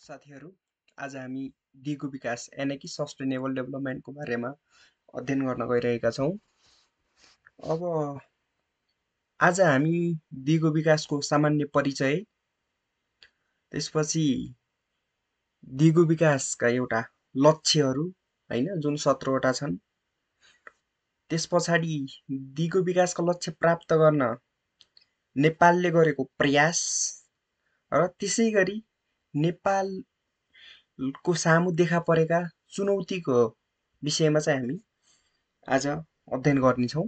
साथीहरू, आज हामी दिगो विकास यानि कि सस्टेनेबल डेभलपमेन्टको बारेमा अध्ययन गर्न गइरहेका छौँ। अब आज हामी दिगो विकासको सामान्य परिचय, त्यसपछि दिगो विकासका एउटा लक्ष्यहरू हैन जुन 17वटा छन्। त्यस पछाडि दिगो विकासका लक्ष्य प्राप्त गर्न नेपालले गरेको प्रयास र त्यसैगरी नेपालको सामु देखा परेका चुनौतीको विषयमा चाहिँ हामी आज अध्ययन गर्नेछौँ।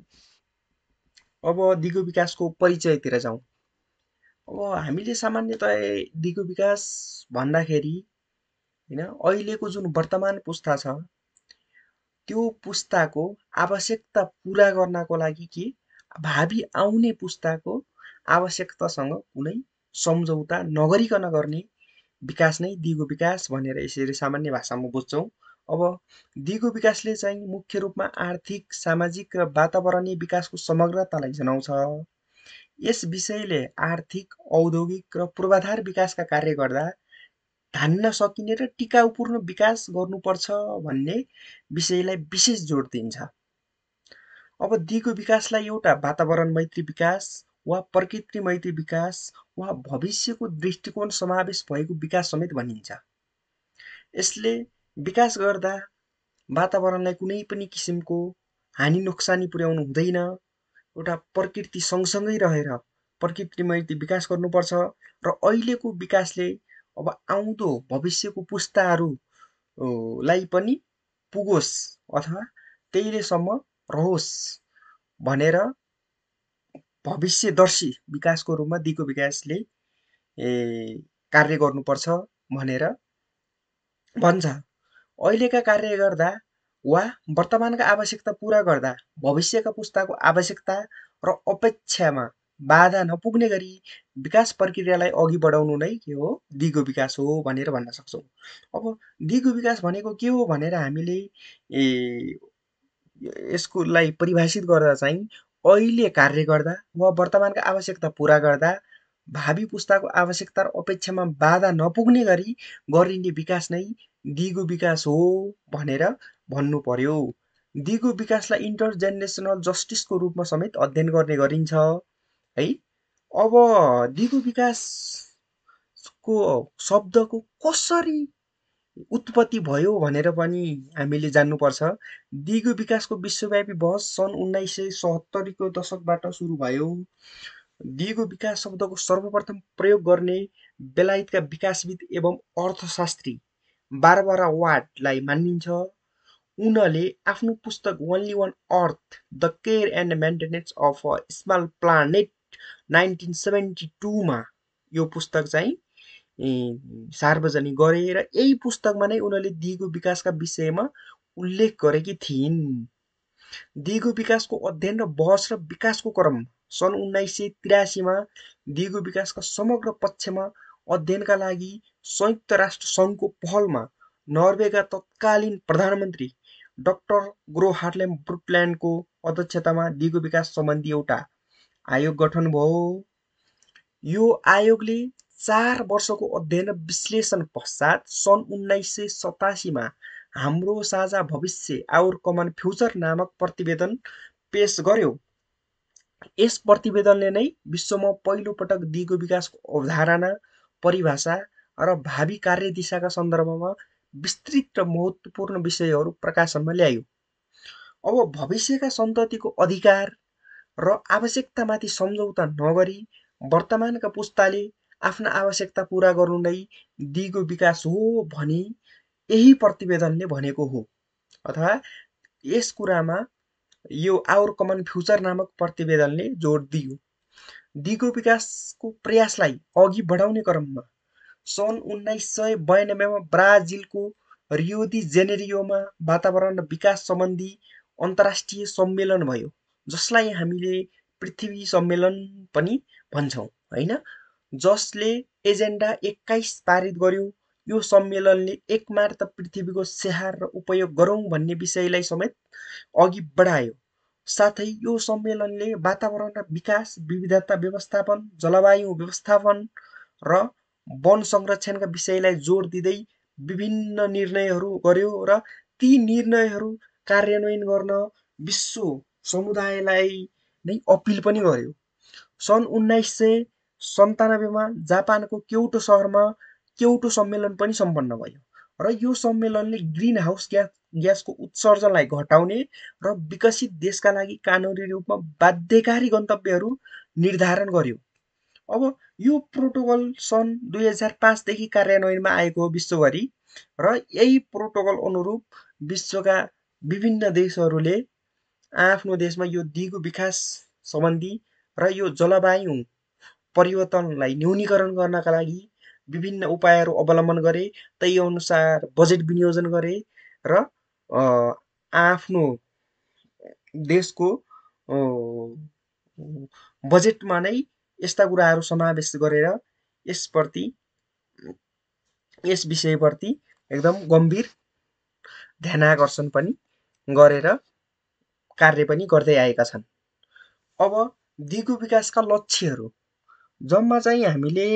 अब दिगो विकासको परिचयतिर जाउँ। अब हामीले सामान्यतया दिगो विकास भन्दाखेरि हैन अहिलेको जुन वर्तमान पुस्ता छ त्यो पुस्ताको आवश्यकता पूरा गर्नको लागि कि भावी आउने पुस्ताको आवश्यकतासँग कुनै सम्झौता नगरिकन गर्ने विकास नै दिगो विकास भनेर यसरी सामान्य भाषामा बुझ्छौँ। अब दिगो विकासले चाहिँ मुख्य रूपमा आर्थिक, सामाजिक र वातावरणीय विकासको समग्रतालाई जनाउँछ। यस विषयले आर्थिक, औद्योगिक र पूर्वाधार विकासका कार्य गर्दा धान्न सकिने र टिकाउपूर्ण विकास गर्नुपर्छ भन्ने विषयलाई विशेष जोड दिन्छ। अब दिगो विकासलाई एउटा वातावरण मैत्री विकास वा प्रकृति मैत्री विकास वा भविष्यको दृष्टिकोण समावेश भएको विकास समेत भनिन्छ। यसले विकास गर्दा वातावरणलाई कुनै पनि किसिमको हानि नोक्सानी पुर्याउनु हुँदैन। एउटा प्रकृति सँगसँगै रहेर प्रकृति मैत्री विकास गर्नुपर्छ र अहिलेको विकासले अब आउँदो भविष्यको पुस्ताहरू लाई पनि पुगोस् अथवा त्यहिलेसम्म रहोस् भनेर भविष्यदर्शी विकासको रूपमा दिगो विकासले कार्य गर्नुपर्छ भनेर भन्छ। अहिलेका कार्य गर्दा वा वर्तमानका आवश्यकता पूरा गर्दा भविष्यका पुस्ताको आवश्यकता र अपेक्षामा बाधा नपुग्ने गरी विकास प्रक्रियालाई अघि बढाउनु नै के हो दिगो विकास हो भनेर भन्न सक्छौँ। अब दिगो विकास भनेको के हो भनेर हामीले यसकोलाई परिभाषित गर्दा चाहिँ अहिले कार्य गर्दा वा वर्तमानका आवश्यकता पूरा गर्दा भावी पुस्ताको आवश्यकता र अपेक्षामा बाधा नपुग्ने गरी गरिने विकास नै दिगो विकास हो भनेर भन्नु पर्यो। दिगो विकासलाई इन्टरजेनेरेसनल जस्टिसको रूपमा समेत अध्ययन गर्ने गरिन्छ है। अब दिगो विकासको शब्दको कसरी उत्पत्ति भयो भनेर पनि हामीले जान्नुपर्छ। दिगो विकासको विश्वव्यापी बहस सन् 1970 को दशकबाट सुरु भयो। दिगो विकास शब्दको सर्वप्रथम प्रयोग गर्ने बेलायतका विकासविद एवं अर्थशास्त्री बारबरा वाडलाई मानिन्छ। उनले आफ्नो पुस्तक only one earth the care and maintenance of a small planet 1972 मा यो पुस्तक चाहिँ सार्वजनिक गरे र यही पुस्तकमा नै उनले दिगो विकासका विषयमा उल्लेख गरेकी थिइन्। दिगो विकासको अध्ययन र बहस र विकासको क्रम सन् 1983 मा दिगो विकासका समग्र पक्षमा अध्ययनका लागि संयुक्त राष्ट्र सङ्घको पहलमा नर्वेका तत्कालीन प्रधानमन्त्री डाक्टर ग्रो हार्लेम ब्रुकल्यान्डको अध्यक्षतामा दिगो विकास सम्बन्धी एउटा आयोग गठन भयो। यो आयोगले 4 वर्षको अध्ययन र विश्लेषण पश्चात सन् 1987 मा हाम्रो साझा भविष्य आवर कमन फ्युचर नामक प्रतिवेदन पेश गर्यो। यस प्रतिवेदनले नै विश्वमा पहिलो पटक दिगो विकासको अवधारणा, परिभाषा र भावी कार्यदिशाका सन्दर्भमा विस्तृत र महत्त्वपूर्ण विषयहरू प्रकाशनमा ल्यायो। अब भविष्यका सन्ततिको अधिकार र आवश्यकतामाथि सम्झौता नगरी वर्तमानका पुस्ताले आफ्ना आवश्यकता पूरा गर्नु नै दिगो विकास हो भनी यही प्रतिवेदनले भनेको हो अथवा यस कुरामा यो आवर कमन फ्युचर नामक प्रतिवेदनले जोड दियो। दिगो विकासको प्रयासलाई अघि बढाउने क्रममा सन् 1992 मा ब्राजिलको रियो डी जेनेरियोमा वातावरण र विकास सम्बन्धी अन्तर्राष्ट्रिय सम्मेलन भयो, जसलाई हामीले पृथ्वी सम्मेलन पनि भन्छौँ हैन, जसले एजेन्डा 21 पारित गर्यो। यो सम्मेलनले एकमात्र पृथ्वीको स्याहार र उपयोग गरौँ भन्ने विषयलाई समेत अघि बढायो। साथै यो सम्मेलनले वातावरण र विकास, विविधता व्यवस्थापन, जलवायु व्यवस्थापन र वन संरक्षणका विषयलाई जोड दिँदै विभिन्न निर्णयहरू गर्यो र ती निर्णयहरू कार्यान्वयन गर्न विश्व समुदायलाई नै अपिल पनि गर्यो। सन् 1997 मा जापानको क्योटो सहरमा क्योटो सम्मेलन पनि सम्पन्न भयो र यो सम्मेलनले ग्रिन हाउस ग्यासको उत्सर्जनलाई घटाउने र विकसित देशका लागि कानुनी रूपमा बाध्यकारी गन्तव्यहरू निर्धारण गर्यो। अब यो प्रोटोकल सन् 2005 देखि कार्यान्वयनमा आएको हो विश्वभरि र यही प्रोटोकल अनुरूप विश्वका विभिन्न देशहरूले आफ्नो देशमा यो दिगो विकास सम्बन्धी र यो जलवायु परिवर्तनलाई न्यूनीकरण गर्नका लागि विभिन्न उपायहरू अवलम्बन गरे, त्यही अनुसार बजेट विनियोजन गरे र आफ्नो देशको बजेटमा नै यस्ता कुराहरू समावेश गरेर यस विषयप्रति एकदम गम्भीर ध्यानाकर्षण पनि गरेर कार्य पनि गर्दै आएका छन्। अब दिगो विकासका लक्ष्यहरू जम्मा चाहिँ हामीले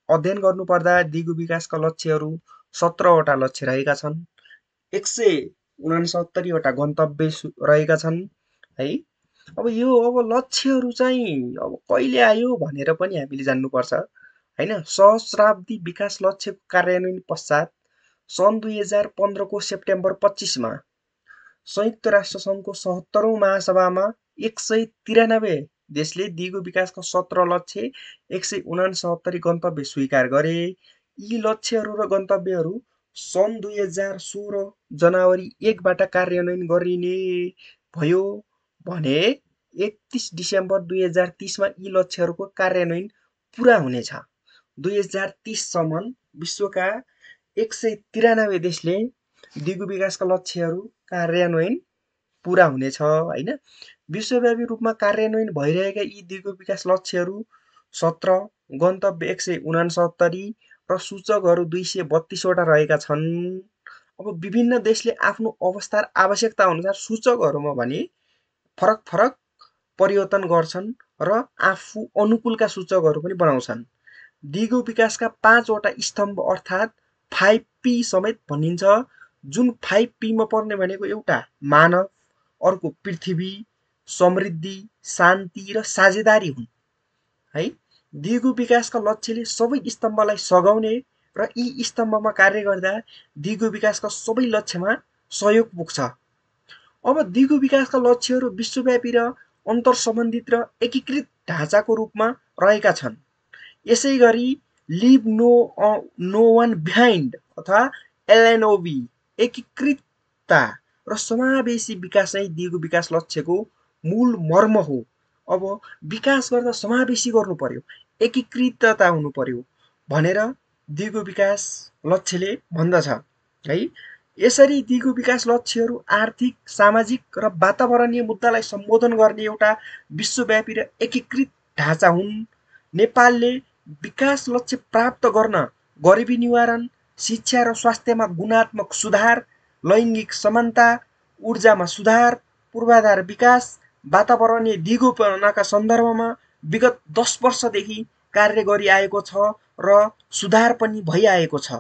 अध्ययन गर्नुपर्दा दिगो विकासका लक्ष्यहरू 17वटा लक्ष्य रहेका छन्। 169 वटा गन्तव्य रहेका छन् है। अब लक्ष्यहरू चाहिँ अब कहिले आयो भनेर पनि हामीले जान्नुपर्छ हैन। सहस्राब्दी विकास लक्ष्यको कार्यान्वयन पश्चात सन् 2015 को सेप्टेम्बर 25 मा संयुक्त राष्ट्र सङ्घको 77औं महासभामा 193 देशले दिगो विकासका 17 लक्ष्य 169 गन्तव्य स्वीकार गरे। यी लक्ष्यहरू र गन्तव्यहरू सन् 2016 जनवरी 1 बाट कार्यान्वयन गरिने भयो भने 31 डिसेम्बर 2030 मा यी लक्ष्यहरूको कार्यान्वयन पुरा हुनेछ। 2030 सम्म विश्वका 193 देशले दिगो विकासका लक्ष्यहरू कार्यान्वयन पुरा हुनेछ हैन। विश्वव्यापी रूपमा कार्यान्वयन भइरहेका यी दिगो विकास लक्ष्यहरू 17, गन्तव्य 169 र सूचकहरू 232 वटा रहेका छन्। अब विभिन्न देशले आफ्नो अवस्था र आवश्यकता अनुसार सूचकहरूमा भने फरक फरक परिवर्तन गर्छन् र आफू अनुकूलका सूचकहरू पनि बनाउँछन्। दिगो विकासका 5 वटा स्तम्भ अर्थात् 5P समेत भनिन्छ, जुन 5P मा पर्ने भनेको एउटा मानव, अर्को पृथ्वी, समृद्धि, शान्ति र साझेदारी हुन् है। दिगो विकासका लक्ष्यले सबै स्तम्भलाई सघाउने र यी स्तम्भमा कार्य गर्दा दिगो विकासका सबै लक्ष्यमा सहयोग पुग्छ। अब दिगो विकासका लक्ष्यहरू विश्वव्यापी र अन्तर्सम्बन्धित र एकीकृत ढाँचाको रूपमा रहेका छन्। यसै गरी लिभ नो वान बिहाइन्ड अथवा LNOB एकीकृतता र समावेशी विकास नै दिगो विकास लक्ष्यको मूल मर्म हो। अब विकास गर्दा समावेशी गर्नु पर्यो, एकीकृतता हुनु पर्यो भनेर दिगो विकास लक्ष्यले भन्दछ है। यसरी दिगो विकास लक्ष्यहरू आर्थिक, सामाजिक र वातावरणीय मुद्दालाई सम्बोधन गर्ने एउटा विश्वव्यापी र एकीकृत ढाँचा हुन्। नेपालले विकास लक्ष्य प्राप्त गर्न गरिबी निवारण, शिक्षा र स्वास्थ्यमा गुणात्मक सुधार, लैङ्गिक समानता, ऊर्जामा सुधार, पूर्वाधार विकास, वातावरणीय दिगोपनाका सन्दर्भमा विगत 10 वर्षदेखि कार्य गरिआएको छ र सुधार पनि भइआएको छ।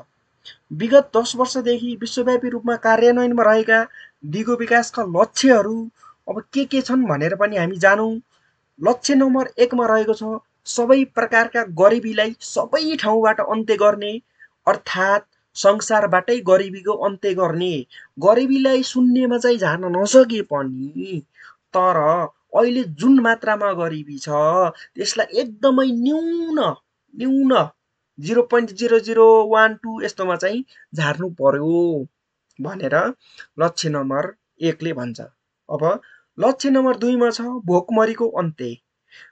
विगत 10 वर्षदेखि विश्वव्यापी रूपमा कार्यान्वयनमा रहेका दिगो विकासका लक्ष्यहरू अब के छन् भनेर पनि हामी जानौँ। लक्ष्य नम्बर 1 मा रहेको छ सबै प्रकारका गरिबीलाई सबै ठाउँबाट अन्त्य गर्ने, अर्थात् संसारबाटै गरिबीको अन्त्य गर्ने। गरिबीलाई शून्यमा चाहिँ झार्न नसके पनि तर अहिले जुन मात्रामा गरिबी छ त्यसलाई एकदमै न्यून 0.0012 यस्तोमा चाहिँ झार्नु पर्यो भनेर लक्ष्य नम्बर 1 ले भन्छ। अब लक्ष्य नम्बर 2 मा छ भोकमरीको अन्त्य।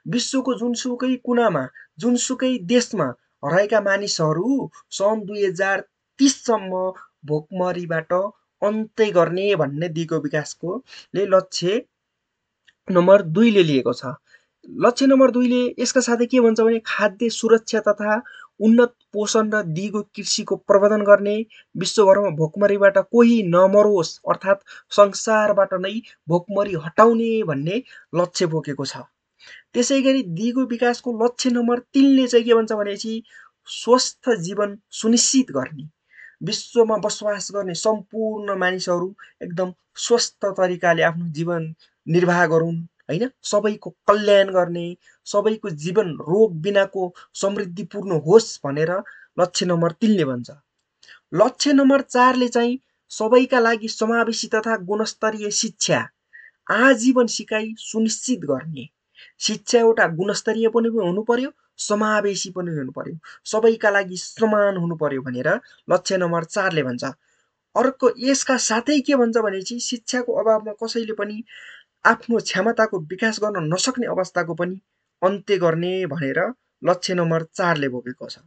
विश्वको जुनसुकै कुनामा, जुनसुकै देशमा रहेका मानिसहरू सन् 2030 सम्म भोकमरीबाट अन्त्य गर्ने भन्ने दिगो विकासको लक्ष्य नम्बर 2 ले लिएको छ। लक्ष्य नम्बर 2 ले यसका साथै के भन्छ भने खाद्य सुरक्षा तथा उन्नत पोषण र दिगो कृषिको प्रवर्धन गर्ने, विश्वभरमा भोकमरीबाट कोही नमरोस् अर्थात् संसारबाट नै भोकमरी हटाउने भन्ने लक्ष्य बोकेको छ। त्यसैगरी दिगो विकासको लक्ष्य नम्बर 3 ले चाहिँ के भन्छ भनेपछि स्वस्थ जीवन सुनिश्चित गर्ने, विश्वमा बसोबास गर्ने सम्पूर्ण मानिसहरू एकदम स्वस्थ तरिकाले आफ्नो जीवन निर्वाह गरून् हैन, सबैको कल्याण गर्ने, सबैको जीवन रोग बिनाको समृद्धिपूर्ण होस् भनेर लक्ष्य नम्बर 3 ले भन्छ। लक्ष्य नम्बर 4 ले चाहिँ सबैका लागि समावेशी तथा गुणस्तरीय शिक्षा, आजीवन सिकाइ सुनिश्चित गर्ने। शिक्षा एउटा गुणस्तरीय पनि हुनु पर्यो, समावेशी पनि हुनु पर्यो, सबैका लागि समान हुनु पर्यो भनेर लक्ष्य नम्बर 4 ले भन्छ। अर्को यसका साथै के भन्छ भने चाहिँ शिक्षाको अभावमा कसैले पनि आफ्नो क्षमताको विकास गर्न नसक्ने अवस्थाको पनि अन्त्य गर्ने भनेर लक्ष्य नम्बर 4 ले बोकेको छ।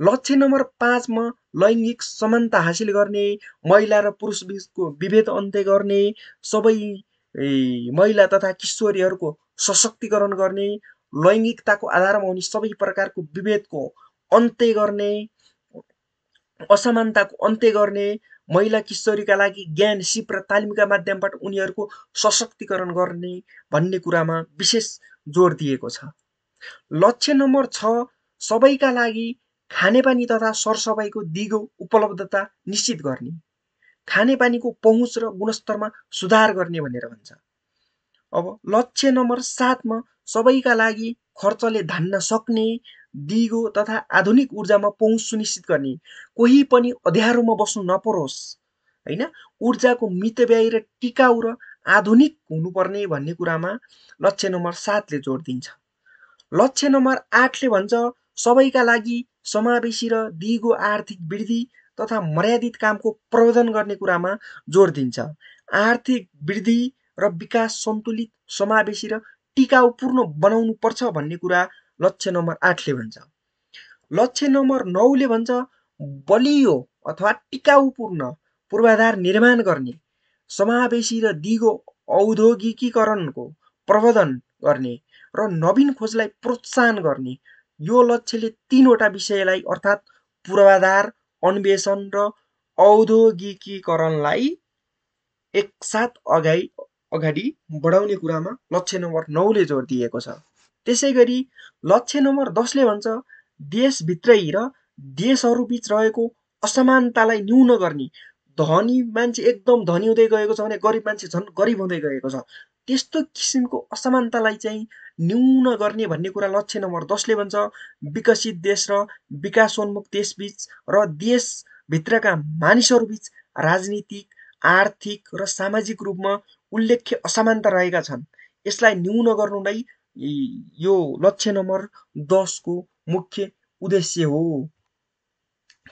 लक्ष्य नम्बर 5 मा लैङ्गिक समानता हासिल गर्ने, महिला र पुरुष बीचको विभेद अन्त्य गर्ने, सबै महिला तथा किशोरीहरूको सशक्तिकरण गर्ने, लैङ्गिकताको आधारमा हुने सबै प्रकारको विभेदको अन्त्य गर्ने, असमानताको अन्त्य गर्ने, महिला किशोरीका लागि ज्ञान, सिप र तालिमका माध्यमबाट उनीहरूको सशक्तिकरण गर्ने भन्ने कुरामा विशेष जोड दिएको छ। लक्ष्य नम्बर 6 सबैका लागि खानेपानी तथा सरसफाइको दिगो उपलब्धता निश्चित गर्ने, खानेपानीको पहुँच र गुणस्तरमा सुधार गर्ने भनेर भन्छ। अब लक्ष्य नम्बर 7 मा सबैका लागि खर्चले धान्न सक्ने, दिगो तथा आधुनिक ऊर्जामा पहुँच सुनिश्चित गर्ने, कोही पनि अँध्यारोमा बस्नु नपरोस् हैन, ऊर्जाको मितव्ययी र टिकाउ र आधुनिक हुनुपर्ने भन्ने कुरामा लक्ष्य नम्बर 7 ले जोड दिन्छ। लक्ष्य नम्बर 8 ले भन्छ सबैका लागि समावेशी र दिगो आर्थिक वृद्धि तथा मर्यादित कामको प्रबन्धन गर्ने कुरामा जोड दिन्छ। आर्थिक वृद्धि र विकास सन्तुलित, समावेशी र टिकाउपूर्ण बनाउनु पर्छ भन्ने कुरा लक्ष्य नम्बर 8 ले भन्छ। लक्ष्य नम्बर 9 ले भन्छ बलियो अथवा टिकाउपूर्ण पूर्वाधार निर्माण गर्ने, समावेशी र दिगो औद्योगिकीकरणको प्रबन्धन गर्ने र नवीन खोजलाई प्रोत्साहन गर्ने। यो लक्ष्यले 3 वटा विषयलाई अर्थात् पूर्वाधार, अन्वेषण र औद्योगिकीकरणलाई एकसाथ अगाडि बढाउने कुरामा लक्ष्य नम्बर 9 ले जोड दिएको छ। त्यसैगरी लक्ष्य नम्बर 10 ले भन्छ देशभित्रै र देशहरूबीच रहेको असमानतालाई न्यून गर्ने, धनी मान्छे एकदम धनी हुँदै गएको छ भने गरिब मान्छे झन् गरिब हुँदै गएको छ, त्यस्तो किसिमको असमानतालाई चाहिँ न्यून गर्ने भन्ने कुरा लक्ष्य नम्बर 10 ले भन्छ। विकसित देश र विकासोन्मुख देशबीच र देशभित्रका मानिसहरूबीच राजनीतिक, आर्थिक र सामाजिक रूपमा उल्लेख्य असमानता रहेका छन्, यसलाई न्यून गर्नु नै यो लक्ष्य नम्बर 10 को मुख्य उद्देश्य हो।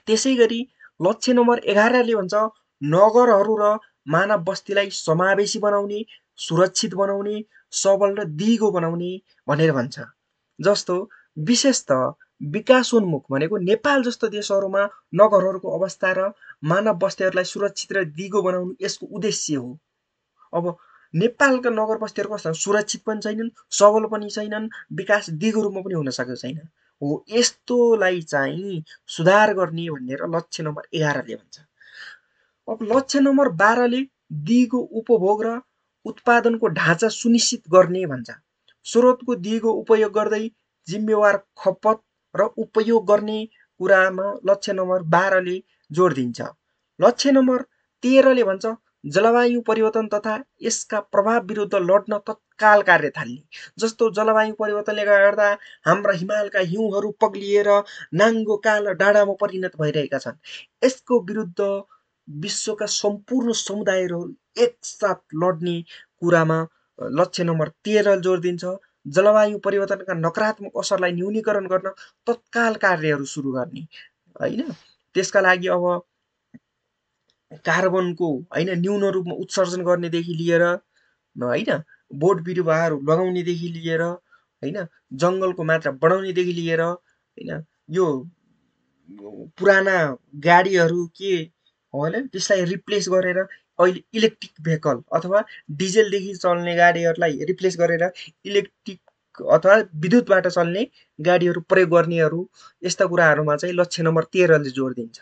त्यसैगरी लक्ष्य नम्बर 11 ले भन्छ नगरहरू र मानव बस्तीलाई समावेशी बनाउने, सुरक्षित बनाउने, सबल र दिगो बनाउने भनेर भन्छ। जस्तो विशेषतः विकासोन्मुख भनेको नेपाल जस्तो देशहरूमा नगरहरूको अवस्था र मानव बस्तीहरूलाई सुरक्षित र दिगो बनाउनु यसको उद्देश्य हो। अब नेपालका नगर बस्तीहरू कस्ता सुरक्षित पनि छैनन्, सबल पनि छैनन्, विकास दिगो रूपमा पनि हुन सकेको छैन हो, यस्तोलाई चाहिँ सुधार गर्ने भनेर लक्ष्य नम्बर 11 ले भन्छ। अब लक्ष्य नम्बर 12 ले दिगो उपभोग र उत्पादनको ढाँचा सुनिश्चित गर्ने भन्छ। स्रोतको दिगो उपयोग गर्दै जिम्मेवार खपत र उपयोग गर्ने कुरामा लक्ष्य नम्बर 12 ले जोड दिन्छ। लक्ष्य नम्बर 13 ले भन्छ जलवायु परिवर्तन तथा यसका प्रभाव विरुद्ध लड्न तत्काल कार्य थाल्ने। जस्तो जलवायु परिवर्तनले गर्दा हाम्रा हिमालका हिउँहरू पग्लिएर नाङ्गो कालो डाँडामा परिणत भइरहेका छन्, यसको विरुद्ध विश्वका सम्पूर्ण समुदायहरू एकसाथ लड्ने कुरामा लक्ष्य नम्बर 13 जोड दिन्छ। जलवायु परिवर्तनका नकारात्मक असरलाई न्यूनीकरण गर्न तत्काल कार्यहरू सुरु गर्ने हैन, त्यसका लागि अब कार्बनको हैन न्यून रूपमा उत्सर्जन गर्नेदेखि लिएर हैन, बोट बिरुवाहरू लगाउनेदेखि लिएर हैन, जङ्गलको मात्रा बढाउनेदेखि लिएर हैन, यो पुराना गाडीहरू के होला त्यसलाई रिप्लेस गरेर अहिले इलेक्ट्रिक भेहिकल अथवा डिजेलदेखि चल्ने गाडीहरूलाई रिप्लेस गरेर इलेक्ट्रिक अथवा विद्युतबाट चल्ने गाडीहरू प्रयोग गर्नेहरू, यस्ता कुराहरूमा चाहिँ लक्ष्य नम्बर 13 ले जोड दिन्छ।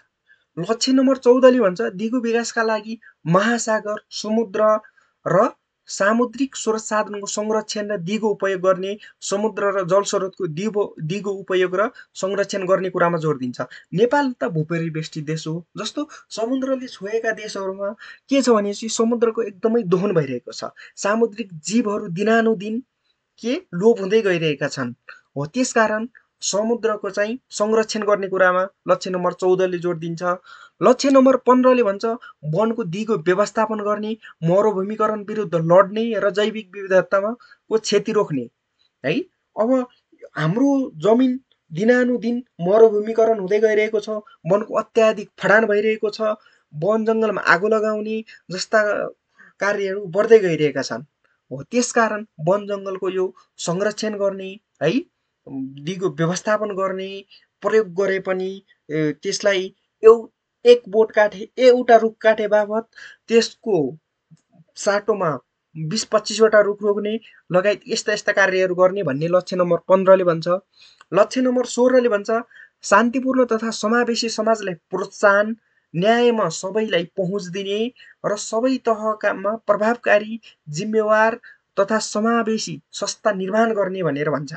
लक्ष्य नम्बर 14 ले भन्छ दिगो विकासका लागि महासागर, समुद्र र सामुद्रिक स्रोत साधनको संरक्षण र दिगो उपयोग गर्ने, समुद्र र जलस्रोतको दिगो उपयोग र संरक्षण गर्ने कुरामा जोड दिन्छ। नेपाल त भूपरिवेष्टित देश हो, जस्तो समुद्रले छोएका देशहरूमा के छ भनेपछि समुद्रको एकदमै दोहन भइरहेको छ। सामुद्रिक जीवहरू दिनानुदिन के लोप हुँदै गइरहेका छन्। हो त्यसकारण समुद्रको चाहिँ संरक्षण गर्ने कुरामा लक्ष्य नम्बर 14 ले जोड दिन्छ। लक्ष्य नम्बर 15 ले भन्छ वनको दिगो व्यवस्थापन गर्ने, मरुभूमिकरण विरुद्ध लड्ने र जैविक विविधतामा को क्षति रोक्ने है। अब हाम्रो जमिन दिनानुदिन मरुभूमिकरण हुँदै गइरहेको छ, वनको अत्याधिक फडान भइरहेको छ, वन जङ्गलमा आगो लगाउने जस्ता कार्यहरू बढ्दै गइरहेका छन्। हो त्यसकारण वन जङ्गलको यो संरक्षण गर्ने है, दिगो व्यवस्थापन गर्ने, प्रयोग गरे पनि त्यसलाई एक बोट काटे, एउटा रुख काटे बापत त्यसको साटोमा 20-25 वटा रुख रोप्ने लगायत यस्ता यस्ता कार्यहरू गर्ने भन्ने लक्ष्य नम्बर 15 ले भन्छ। लक्ष्य नम्बर 16 ले भन्छ शान्तिपूर्ण तथा समावेशी समाजलाई प्रोत्साहन, न्यायमा सबैलाई पहुँच दिने र सबै तहकामा प्रभावकारी, जिम्मेवार तथा समावेशी संस्था निर्माण गर्ने भनेर भन्छ।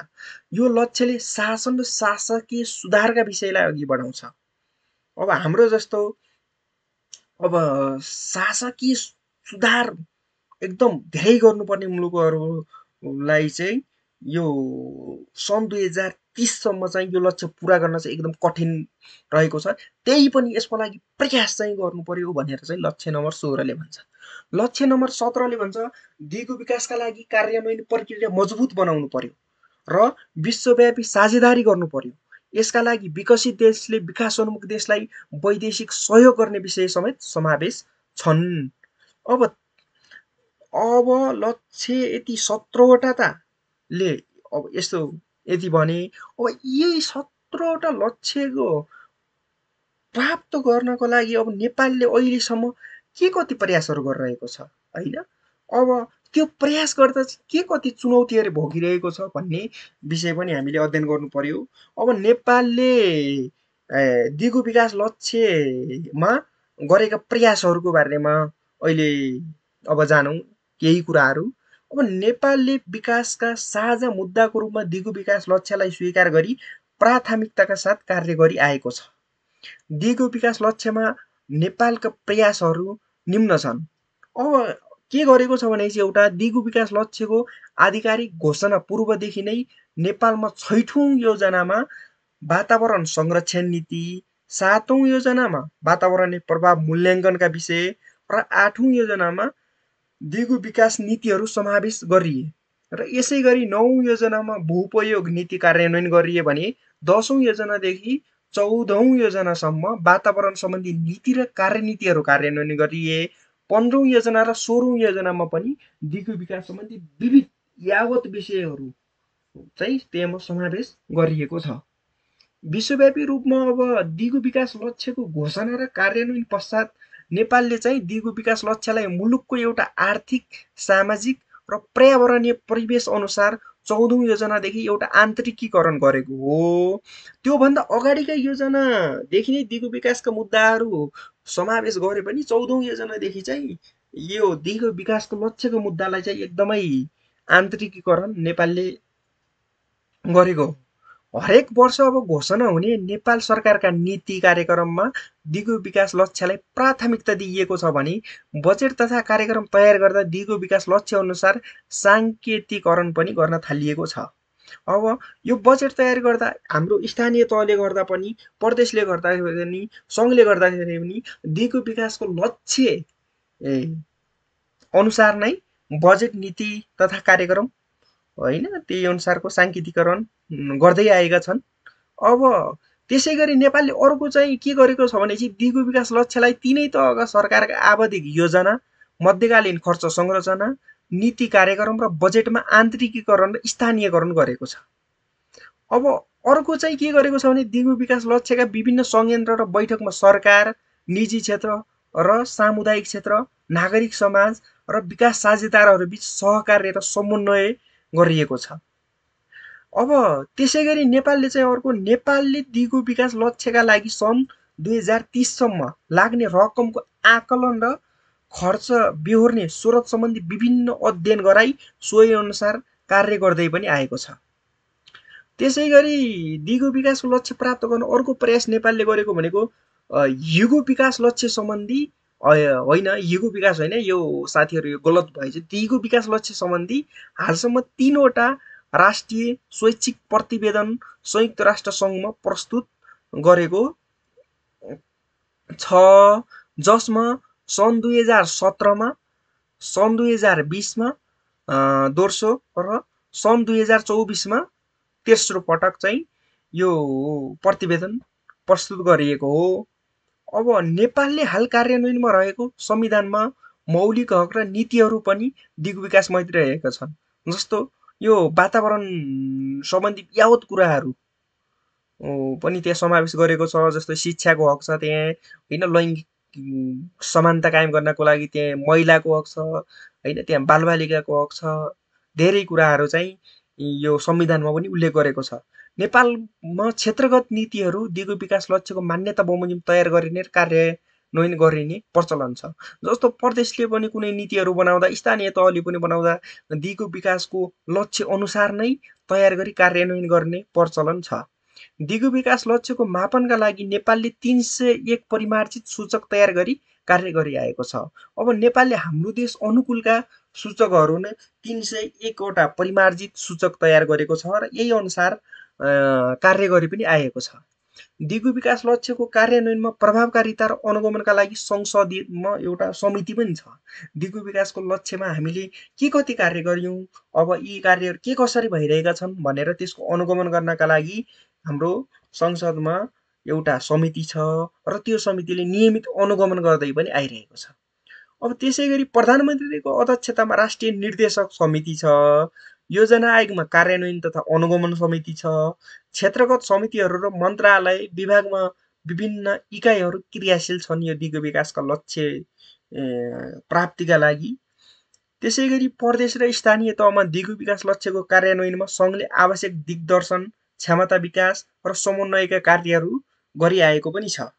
यो लक्ष्यले शासन र शासकीय सुधारका विषयलाई अघि बढाउँछ। अब हाम्रो जस्तो अब शासकीय सुधार एकदम धेरै गर्नुपर्ने मुलुकहरूलाई चाहिँ यो सन् 2030 सम्म चाहिँ यो लक्ष्य पुरा गर्न चाहिँ एकदम कठिन रहेको छ। त्यही पनि यसको लागि प्रयास चाहिँ गर्नु पर्यो भनेर चाहिँ लक्ष्य नम्बर 16 ले भन्छ। लक्ष्य नम्बर 17 ले भन्छ दिगो विकासका लागि कार्यान्वयन प्रक्रिया मजबुत बनाउनु पर्यो र विश्वव्यापी साझेदारी गर्नु पर्यो। यसका लागि विकसित देशले विकासोन्मुख देशलाई वैदेशिक सहयोग गर्ने विषय समेत समावेश छन्। अब लक्ष्य यति 17 वटा त ले अब यस्तो यति भने अब यही 17 वटा लक्ष्यको प्राप्त गर्नको लागि अब नेपालले अहिलेसम्म के कति प्रयासहरू गरिरहेको छ हैन। अब त्यो प्रयास गर्दा के कति चुनौतीहरू भोगिरहेको छ भन्ने विषय पनि हामीले अध्ययन गर्नु पर्यो। अब नेपालले दिगो विकास लक्ष्यमा गरेका प्रयासहरूको बारेमा अहिले अब जानौँ केही कुराहरू। अब नेपालले विकासका साझा मुद्दाको रूपमा दिगो विकास लक्ष्यलाई स्वीकार गरी प्राथमिकताका साथ कार्य गरिआएको छ। दिगो विकास लक्ष्यमा नेपालका प्रयासहरू निम्न छन्। अब के गरेको छ भनेपछि एउटा दिगो विकास लक्ष्यको आधिकारिक घोषणा पूर्वदेखि नै नेपालमा 6औं योजनामा वातावरण संरक्षण नीति, 7औं योजनामा वातावरणीय प्रभाव मूल्याङ्कनका विषय र 8औं योजनामा दिगो विकास नीतिहरू समावेश गरिए र यसै गरी 9औं योजनामा भूउपयोग नीति कार्यान्वयन गरिए भने 10औं योजनादेखि 14औं योजनासम्म वातावरण सम्बन्धी नीति र कार्यनीतिहरू कार्यान्वयन गरिए। 15औं योजना र 16औं योजनामा पनि दिगो विकास सम्बन्धी विविध यावत विषयहरू चाहिँ त्यहाँ समावेश गरिएको छ। विश्वव्यापी रूपमा अब दिगो विकास लक्ष्यको घोषणा र कार्यान्वयन पश्चात नेपालले चाहिँ दिगो विकास लक्ष्यलाई मुलुकको एउटा आर्थिक, सामाजिक र पर्यावरणीय परिवेश अनुसार 14औं योजनादेखि एउटा आन्तरिकीकरण गरेको हो। त्योभन्दा अगाडिका योजनादेखि नै दिगो विकासका मुद्दाहरू समावेश गरे पनि 14औं योजनादेखि चाहिँ यो दिगो विकासको लक्ष्यको मुद्दालाई चाहिँ एकदमै आन्तरिकीकरण नेपालले गरेको हो। हरेक वर्ष अब घोषणा हुने नेपाल सरकारका नीति कार्यक्रममा दिगो विकास लक्ष्यलाई प्राथमिकता दिइएको छ भने बजेट तथा कार्यक्रम तयार गर्दा दिगो विकास लक्ष्य अनुसार साङ्केतिकरण पनि गर्न थालिएको छ। अब यो बजेट तयार गर्दा हाम्रो स्थानीय तहले गर्दा पनि, प्रदेशले गर्दा पनि, सङ्घले गर्दाखेरि पनि दिगो विकासको लक्ष्य अनुसार नै बजेट नीति तथा कार्यक्रम हैन त्यही अनुसारको साङ्केतिकरण गर्दै आएका छन्। अब त्यसै गरी नेपालले अर्को चाहिँ के गरेको छ भनेपछि दिगो विकास लक्ष्यलाई तीनै तहका सरकारका आवधिक योजना, मध्यकालीन खर्च संरचना, नीति कार्यक्रम र बजेटमा आन्तरिकीकरण र स्थानीयकरण गरेको छ। अब अर्को चाहिँ के गरेको छ भने दिगो विकास लक्ष्यका विभिन्न संयन्त्र र बैठकमा सरकार, निजी क्षेत्र र सामुदायिक क्षेत्र, नागरिक समाज र विकास साझेदारहरू बीच सहकार्य र समन्वय गरिएको छ। अब त्यसै गरी नेपालले चाहिँ अर्को नेपालले दिगो विकास लक्ष्यका लागि सन् 2030 सम्म लाग्ने रकमको आकलन र खर्च बेहोर्ने स्रोत सम्बन्धी विभिन्न अध्ययन गराई सोही अनुसार कार्य गर्दै पनि आएको छ। त्यसै गरी दिगो विकासको लक्ष्य प्राप्त गर्न अर्को प्रयास नेपालले गरेको भनेको युगो विकास लक्ष्य सम्बन्धी होइन, युगो विकास होइन, यो साथीहरू यो गलत भएछ। दिगो विकास लक्ष्य सम्बन्धी हालसम्म 3वटा राष्ट्रिय स्वैच्छिक प्रतिवेदन संयुक्त राष्ट्र सङ्घमा प्रस्तुत गरेको छ, जसमा सन् 2017मा, सन् 2020मा दोस्रो र सन् 2024मा तेस्रो पटक चाहिँ यो प्रतिवेदन प्रस्तुत गरिएको हो। अब नेपालले हाल कार्यान्वयनमा रहेको संविधानमा मौलिक हक र नीतिहरू पनि दिगो विकासमैत्री रहेका छन्। जस्तो यो वातावरण सम्बन्धी यावत कुराहरू पनि त्यहाँ समावेश गरेको छ। जस्तो शिक्षाको हक छ त्यहाँ, होइन, लैङ्गिक समानता कायम गर्नको लागि त्यहाँ महिलाको हक छ, होइन, त्यहाँ बालबालिकाको हक छ। धेरै कुराहरू चाहिँ यो संविधानमा पनि उल्लेख गरेको छ। नेपालमा क्षेत्रगत नीतिहरू दिगो विकास लक्ष्यको मान्यता बमोजिम तयार गरिने र कार्यान्वयन गरिने प्रचलन छ। जस्तो प्रदेशले पनि कुनै नीतिहरू बनाउँदा, स्थानीय तहले पनि बनाउँदा दिगो विकासको लक्ष्य अनुसार नै तयार गरी कार्यान्वयन गर्ने प्रचलन छ। दिगो विकास लक्ष्यको मापनका लागि नेपालले 301 परिमार्जित सूचक तयार गरी कार्य गरिआएको छ। अब नेपालले हाम्रो देश अनुकूलका सूचकहरू नै 301वटा परिमार्जित सूचक तयार गरेको छ र यही अनुसार कार्य गरी पनि आएको छ। दिगो विकास लक्ष्यको कार्यान्वयनमा प्रभावकारिता र अनुगमनका लागि संसदीयमा एउटा समिति पनि छ। दिगो विकासको लक्ष्यमा हामीले के कति कार्य गर्यौँ, अब यी कार्यहरू के कसरी भइरहेका छन् भनेर त्यसको अनुगमन गर्नका लागि हाम्रो संसदमा एउटा समिति छ र त्यो समितिले नियमित अनुगमन गर्दै पनि आइरहेको छ। अब त्यसै गरी प्रधानमन्त्रीको अध्यक्षतामा राष्ट्रिय निर्देशक समिति छ, योजना आयोगमा कार्यान्वयन तथा अनुगमन समिति छ, क्षेत्रगत समितिहरू र मन्त्रालय विभागमा विभिन्न इकाइहरू क्रियाशील छन् यो दिगो विकासका लक्ष्य प्राप्तिका लागि। त्यसै गरी प्रदेश र स्थानीय तहमा दिगो विकास लक्ष्यको कार्यान्वयनमा सङ्घले आवश्यक दिग्दर्शन, क्षमता विकास र समन्वयका कार्यहरू गरिआएको पनि छ।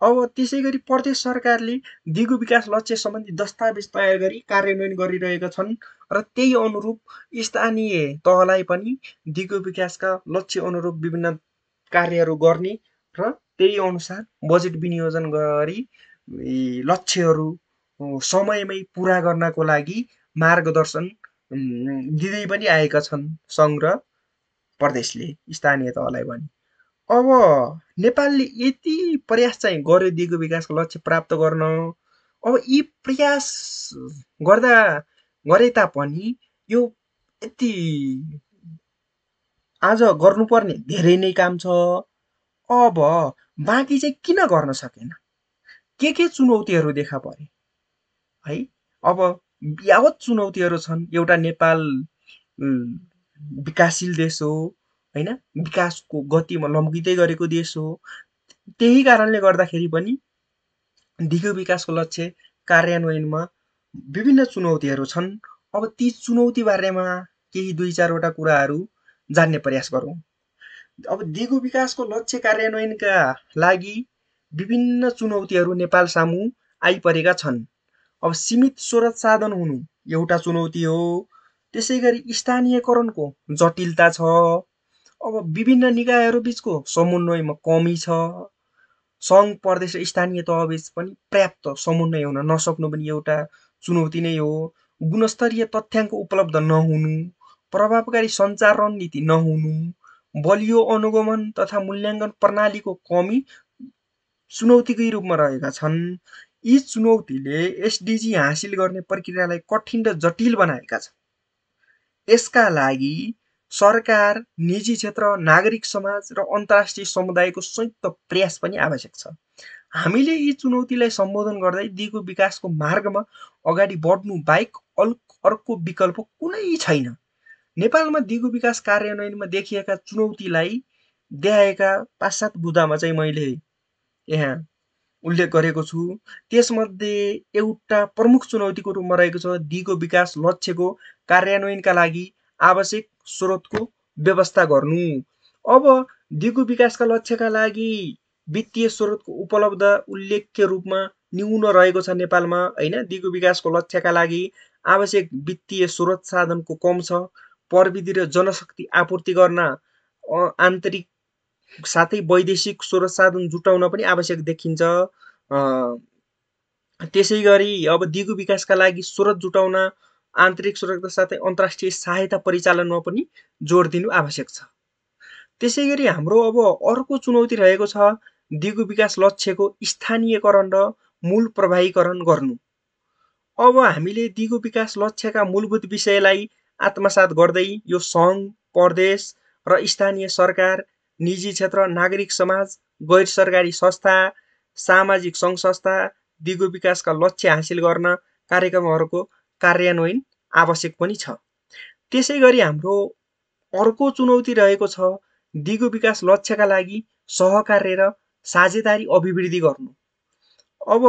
अब त्यसै गरी प्रदेश सरकारले दिगो विकास लक्ष्य सम्बन्धी दस्तावेज तयार गरी कार्यान्वयन गरिरहेका छन् र त्यही अनुरूप स्थानीय तहलाई पनि दिगो विकासका लक्ष्य अनुरूप विभिन्न कार्यहरू गर्ने र त्यही अनुसार बजेट विनियोजन गरी लक्ष्यहरू समयमै पुरा गर्नको लागि मार्गदर्शन दिँदै पनि आएका छन् सङ्घ र प्रदेशले स्थानीय तहलाई पनि। अब नेपालले यति प्रयास चाहिँ गर्यो दिगो विकासको लक्ष्य प्राप्त गर्न। अब यी प्रयास गरे तापनि यो यति आज गर्नुपर्ने धेरै नै काम छ। अब बाँकी चाहिँ किन गर्न सकेन, के चुनौतीहरू देखा परे है? अब यावत चुनौतीहरू छन्। एउटा नेपाल विकासशील देश हो, होइन, विकासको गतिमा लम्किँदै गरेको देश हो। त्यही कारणले गर्दाखेरि पनि दिगो विकासको लक्ष्य कार्यान्वयनमा विभिन्न चुनौतीहरू छन्। अब ती चुनौती बारेमा केही 2-4वटा कुराहरू जान्ने प्रयास गरौँ। अब दिगो विकासको लक्ष्य कार्यान्वयनका लागि विभिन्न चुनौतीहरू नेपाल सामु आइपरेका छन्। अब सीमित स्रोत साधन हुनु एउटा चुनौती हो। त्यसै गरी स्थानीयकरणको जटिलता छ। अब विभिन्न निकायहरू बीचको समन्वयमा कमी छ। सङ्घ, प्रदेश र स्थानीय तहबीच पनि पर्याप्त समन्वय हुन नसक्नु पनि एउटा चुनौती नै हो। गुणस्तरीय तथ्याङ्क उपलब्ध नहुनु, प्रभावकारी सञ्चार रणनीति नहुनु, बलियो अनुगमन तथा मूल्याङ्कन प्रणालीको कमी चुनौतीकै रूपमा रहेका छन्। यी चुनौतीले एसडिजी हासिल गर्ने प्रक्रियालाई कठिन र जटिल बनाएका छन्। यसका लागि सरकार, निजी क्षेत्र, नागरिक समाज र अन्तर्राष्ट्रिय समुदायको संयुक्त प्रयास पनि आवश्यक छ। हामीले यी चुनौतीलाई सम्बोधन गर्दै दिगो विकासको मार्गमा अगाडि बढ्नु बाहेक अर्को विकल्प कुनै छैन। नेपालमा दिगो विकास कार्यान्वयनमा देखिएका चुनौतीलाई देखाएका 5-7 बुँदामा चाहिँ मैले यहाँ उल्लेख गरेको छु। त्यसमध्ये एउटा प्रमुख चुनौतीको रूपमा रहेको छ दिगो विकास लक्ष्यको कार्यान्वयनका लागि आवश्यक स्रोतको व्यवस्था गर्नु। अब दिगो विकासका लक्ष्यका लागि वित्तीय स्रोतको उपलब्ध उल्लेख्य रूपमा न्यून रहेको छ नेपालमा हैन। दिगो विकासको लक्ष्यका लागि आवश्यक वित्तीय स्रोत साधनको कम छ। प्रविधि र जनशक्ति आपूर्ति गर्न आन्तरिक साथै वैदेशिक स्रोत साधन जुटाउन पनि आवश्यक देखिन्छ। त्यसै गरी अब दिगो विकासका लागि स्रोत जुटाउन आन्तरिक स्रोतका साथै अन्तर्राष्ट्रिय सहायता परिचालनमा पनि जोड दिनु आवश्यक छ। त्यसै गरी हाम्रो अब अर्को चुनौती रहेको छ दिगो विकास लक्ष्यको स्थानीयकरण र मूल प्रभावीकरण गर्नु। अब हामीले दिगो विकास लक्ष्यका मूलभूत विषयलाई आत्मसात गर्दै यो सङ्घ, प्रदेश र स्थानीय सरकार, निजी क्षेत्र, नागरिक समाज, गैर सरकारी संस्था, सामाजिक सङ्घ संस्था दिगो विकासका लक्ष्य हासिल गर्न कार्यक्रमहरूको कार्यान्वयन आवश्यक पनि छ। त्यसै गरी हाम्रो अर्को चुनौती रहेको छ दिगो विकास लक्ष्यका लागि सहकार्य र साझेदारी अभिवृद्धि गर्नु। अब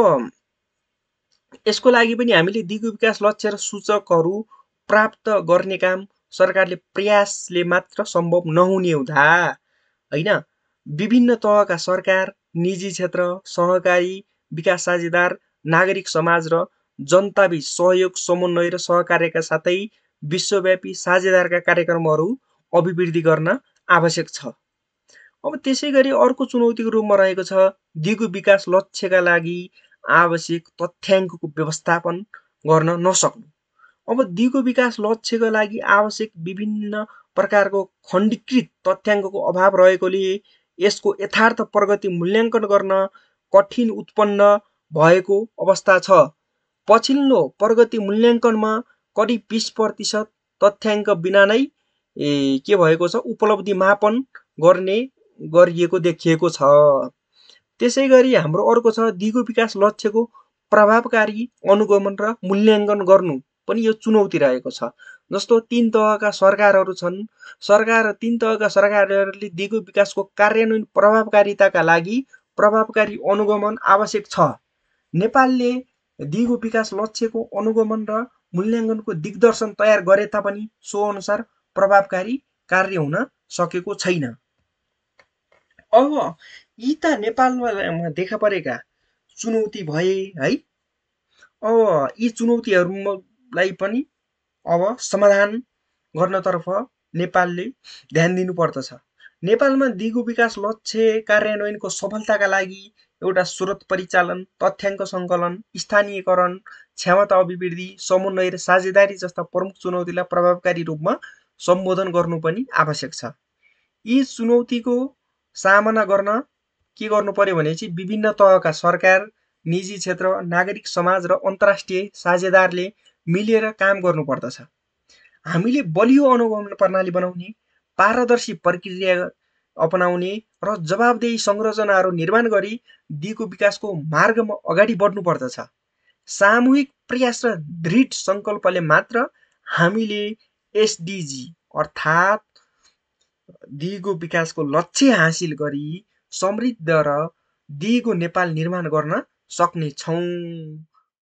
यसको लागि पनि हामीले दिगो विकास लक्ष्य र सूचकहरू प्राप्त गर्ने काम सरकारले प्रयासले मात्र सम्भव नहुने हुँदा हैन विभिन्न तहका सरकार, निजी क्षेत्र, सहकारी, विकास साझेदार, नागरिक समाज र जनताबीच सहयोग, समन्वय र सहकार्यका साथै विश्वव्यापी साझेदारका कार्यक्रमहरू अभिवृद्धि गर्न आवश्यक छ। अब त्यसै गरी अर्को चुनौतीको रूपमा रहेको छ दिगो विकास लक्ष्यका लागि आवश्यक तथ्याङ्कको व्यवस्थापन गर्न नसक्नु। अब दिगो विकास लक्ष्यका लागि आवश्यक विभिन्न प्रकारको खण्डीकृत तथ्याङ्कको अभाव रहेकोले यसको यथार्थ प्रगति मूल्याङ्कन गर्न कठिन उत्पन्न भएको अवस्था छ। पछिल्लो प्रगति मूल्याङ्कनमा करिब 20% तथ्याङ्क बिना नै के भएको छ उपलब्धि मापन गरिएको देखिएको छ। त्यसै गरी हाम्रो अर्को छ दिगो विकास लक्ष्यको प्रभावकारी अनुगमन र मूल्याङ्कन गर्नु पनि यो चुनौती रहेको छ। जस्तो 3 तहका सरकारहरू छन्। सरकार 3 तहका सरकारहरूले दिगो विकासको कार्यान्वयन प्रभावकारिताका लागि प्रभावकारी अनुगमन आवश्यक छ। नेपालले दिगो विकास लक्ष्यको अनुगमन र मूल्याङ्कनको दिग्दर्शन तयार गरे तापनि सो अनुसार प्रभावकारी कार्य हुन सकेको छैन। अब यी त नेपालमा देखा परेका चुनौती भए है। अब यी चुनौतीहरूलाई पनि अब समाधान गर्नतर्फ नेपालले ध्यान दिनुपर्दछ। नेपालमा दिगो विकास लक्ष्य कार्यान्वयनको सफलताका लागि एउटा स्रोत परिचालन, तथ्याङ्क सङ्कलन, स्थानीयकरण, क्षमता अभिवृद्धि, समन्वय र साझेदारी जस्ता प्रमुख चुनौतीलाई प्रभावकारी रूपमा सम्बोधन गर्नु पनि आवश्यक छ। यी चुनौतीको सामना गर्न के गर्नु पर्यो भने चाहिँ विभिन्न तहका सरकार, निजी क्षेत्र, नागरिक समाज र अन्तर्राष्ट्रिय साझेदारले मिलेर काम गर्नुपर्दछ। हामीले बलियो अनुगमन प्रणाली बनाउने, पारदर्शी प्रक्रिया अपनाउने र जवाबदेही संरचनाहरू निर्माण गरी दिगो विकासको मार्गमा अगाडि बढ्नुपर्दछ। सामूहिक प्रयास र दृढ सङ्कल्पले मात्र हामीले एसडिजी अर्थात् दिगो विकासको लक्ष्य हासिल गरी समृद्ध र दिगो नेपाल निर्माण गर्न सक्नेछौँ।